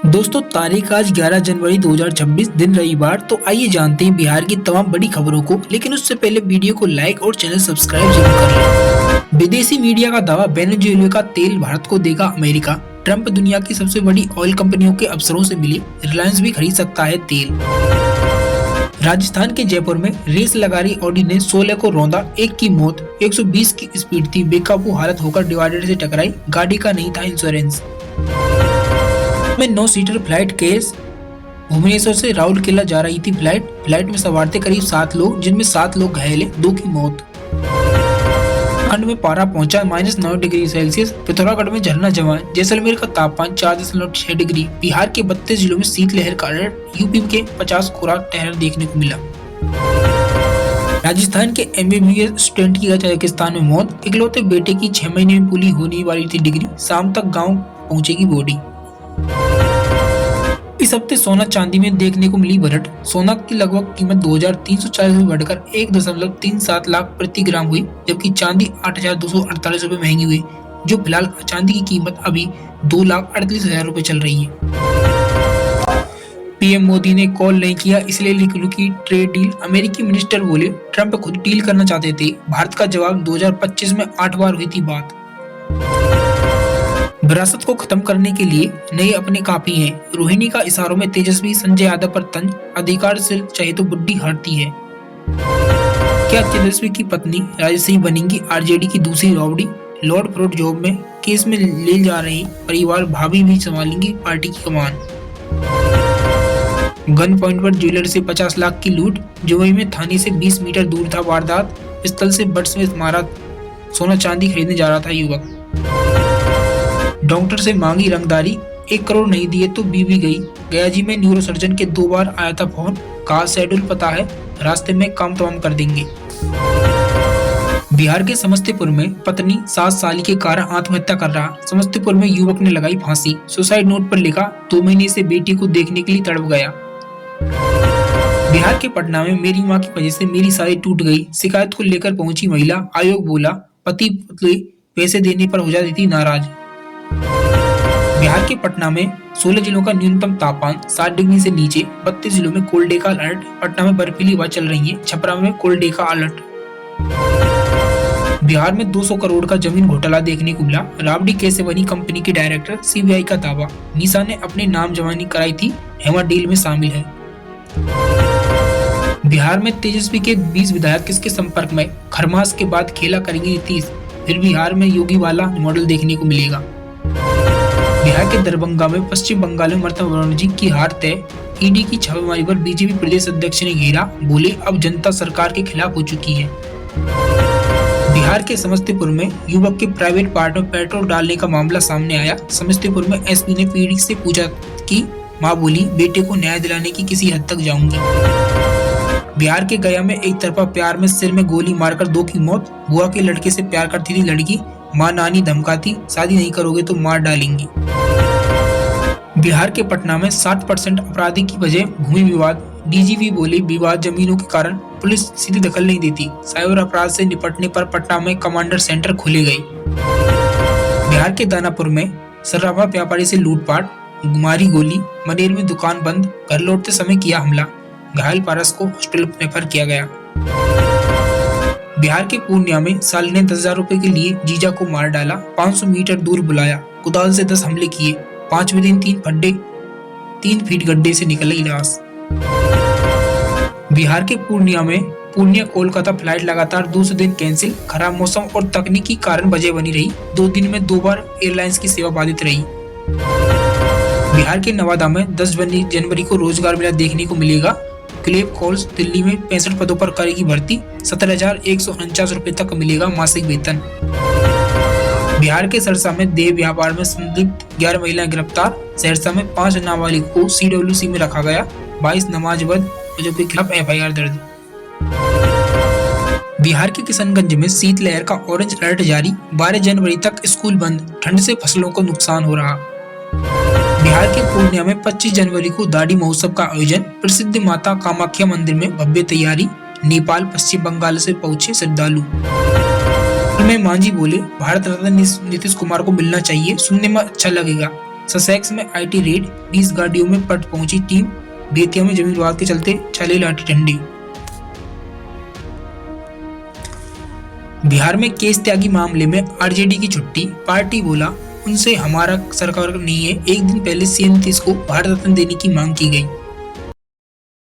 दोस्तों तारीख आज 11 जनवरी 2026 दिन रविवार। तो आइए जानते हैं बिहार की तमाम बड़ी खबरों को, लेकिन उससे पहले वीडियो को लाइक और चैनल सब्सक्राइब जरूर कर लें। विदेशी मीडिया का दावा, वेनेजुएला का तेल भारत को देगा अमेरिका। ट्रंप दुनिया की सबसे बड़ी ऑयल कंपनियों के अफसरों से मिले, रिलायंस भी खरीद सकता है तेल। राजस्थान के जयपुर में रेस लगा रही ऑडी ने 16 को रौंदा, एक की मौत। 120 की स्पीड थी, बेकाबू हालत होकर डिवाइडर से टकराई, गाड़ी का नहीं था इंश्योरेंस। में 9 सीटर फ्लाइट केस, भुवनेश्वर से राउरकेला जा रही थी फ्लाइट में सवार थे करीब 7 लोग, जिनमें 7 लोग घायल, 2 की मौत। ठंड में पारा पहुंचा -9 डिग्री सेल्सियस, पिथौरागढ़ में झरना जमा, जैसलमेर का तापमान 4.6 डिग्री। बिहार के 32 जिलों में शीतलहर का अलर्ट, यूपी के 50 कोरा ठहर देखने को मिला। राजस्थान के MBBS स्टूडेंट की कजाकिस्तान में मौत, इकलौते बेटे की 6 महीने में पूरी होने वाली थी डिग्री, शाम तक गाँव पहुंचेगी बॉडी। इस हफ्ते सोना चांदी में देखने को मिली बढ़त, सोना की लगभग कीमत 2340 रुपए बढ़कर 1.37 लाख प्रति ग्राम हुई, जबकि चांदी 8248 रुपए महंगी हुई, जो फिलहाल चांदी की कीमत अभी 2,38,000 रुपए चल रही है। पीएम मोदी ने कॉल नहीं किया इसलिए रुकी ट्रेड डील, अमेरिकी मिनिस्टर बोले ट्रंप खुद डील करना चाहते थे। भारत का जवाब, 2025 में 8 बार हुई थी बात। विरासत को खत्म करने के लिए नए अपने काफी हैं, रोहिणी का इशारों में तेजस्वी, संजय यादव पर तंज, अधिकार से चाहे तो बुड्ढी हारती है। क्या तेजस्वी की पत्नी राजश्री बनेंगी आरजेडी की दूसरी राउडी? लॉर्ड प्रोट जॉब में केस में ले जा रहे परिवार, भाभी भी संभालेंगी पार्टी की कमान। गन पॉइंट पर ज्वेलर से 50 लाख की लूट, जुबई में थाने से 20 मीटर दूर था वारदात, पिस्तल से बट्स में मारा, सोना चांदी खरीदने जा रहा था युवक। डॉक्टर से मांगी रंगदारी, 1 करोड़ नहीं दिए तो बीवी गई। गया जी में न्यूरो सर्जन के 2 बार आया था फोन, कहा शेड्यूल पता है, रास्ते में काम तमाम कर देंगे। बिहार के समस्तीपुर में पत्नी 7 साल के कारण आत्महत्या कर रहा, समस्तीपुर में युवक ने लगाई फांसी, सुसाइड नोट पर लिखा 2 महीने से बेटी को देखने के लिए तड़प गया। बिहार के पटना में मेरी मां की वजह से मेरी शादी टूट गई, शिकायत को लेकर पहुंची महिला, आयोग बोला पति पत्नी पैसे देने पर हो जाती थी नाराज। बिहार के पटना में 16 जिलों का न्यूनतम तापमान 7 डिग्री से नीचे, 32 जिलों में कोल्ड डे का अलर्ट, पटना में बर्फीली हवा चल रही है, छपरा में कोल्ड डे का अलर्ट। बिहार में 200 करोड़ का जमीन घोटाला देखने को मिला, राबड़ी कैसे बनी कंपनी के डायरेक्टर, CBI का दावा, निशा ने अपने नाम जमानी कराई थी, हेमा डील में शामिल है। बिहार में तेजस्वी के 20 विधायक किसके संपर्क में, खरमास के बाद खेला करेंगे नीतीश, फिर बिहार में योगी वाला मॉडल देखने को मिलेगा। बिहार के दरभंगा में पश्चिम बंगाल में ममता बनर्जी की हार तय, ईडी की छापेमारी पर बीजेपी प्रदेश अध्यक्ष ने घेरा, बोले अब जनता सरकार के खिलाफ हो चुकी है। बिहार के समस्तीपुर में युवक के प्राइवेट पार्ट में पेट्रोल डालने का मामला सामने आया, समस्तीपुर में एसपी ने पीड़ी से पूछा कि मां बोली बेटे को न्याय दिलाने की किसी हद तक जाऊंगी। बिहार के गया में एक तरफा प्यार में सिर में गोली मारकर 2 की मौत, बुआ के लड़के से प्यार करती थी लड़की, मां नानी धमकाती शादी नहीं करोगे तो मार डालेंगी। बिहार के पटना में 60% अपराधी की वजह भूमि विवाद, डीजीपी बोले विवाद जमीनों के कारण, पुलिस सीधी दखल नहीं देती, साइबर अपराध से निपटने पर पटना में कमांडर सेंटर खोले गए। बिहार के दानापुर में शराबा व्यापारी से लूटपाट, मारी गोली, मनेर में दुकान बंद, घर लौटते समय किया हमला, घायल पारस को हॉस्पिटल रेफर किया गया। बिहार के पूर्णिया में साली ने 10,000 रुपए के लिए जीजा को मार डाला, 500 मीटर दूर बुलाया, कुदाल से 10 हमले किए, 5वें दिन 3 फीट गड्ढे से निकली लाश। बिहार के पूर्णिया कोलकाता फ्लाइट लगातार दूसरे दिन कैंसिल, खराब मौसम और तकनीकी कारण वजह बनी रही, 2 दिन में 2 बार एयरलाइंस की सेवा बाधित रही। बिहार के नवादा में 10 जनवरी को रोजगार मेला देखने को मिलेगा, क्लेब कॉल्स, दिल्ली में 65 पदों पर करेगी भर्ती, 17,149 रुपए तक मिलेगा मासिक वेतन। बिहार के सरसा में देह व्यापार में संदिग्ध 11 महिलाएं गिरफ्तार, सहरसा में 5 नाबालिग को CWC में रखा गया, 22 नमाजबंदों के खिलाफ FIR दर्ज। बिहार के किशनगंज में शीतलहर का ऑरेंज अलर्ट जारी, 12 जनवरी तक स्कूल बंद, ठंड से फसलों को नुकसान हो रहा। बिहार के पूर्णिया में 25 जनवरी को दाढ़ी महोत्सव का आयोजन, प्रसिद्ध माता कामाख्या मंदिर में भव्य तैयारी, नेपाल पश्चिम बंगाल से पहुंचे श्रद्धालु। में मांझी बोले भारत रत्न नीतीश कुमार को मिलना चाहिए, सुनने में अच्छा लगेगा। ससेक्स में आईटी रेड, 20 गाड़ियों में पट पहुंची टीम। बेतिया में जमीन विवाद के चलते चली लाठी डंडी। बिहार में केस त्यागी मामले में आरजेडी की छुट्टी, पार्टी बोला उनसे हमारा सरकार नहीं है। एक दिन पहले सीएम नीतीश को भारत रत्न देने की मांग की गई।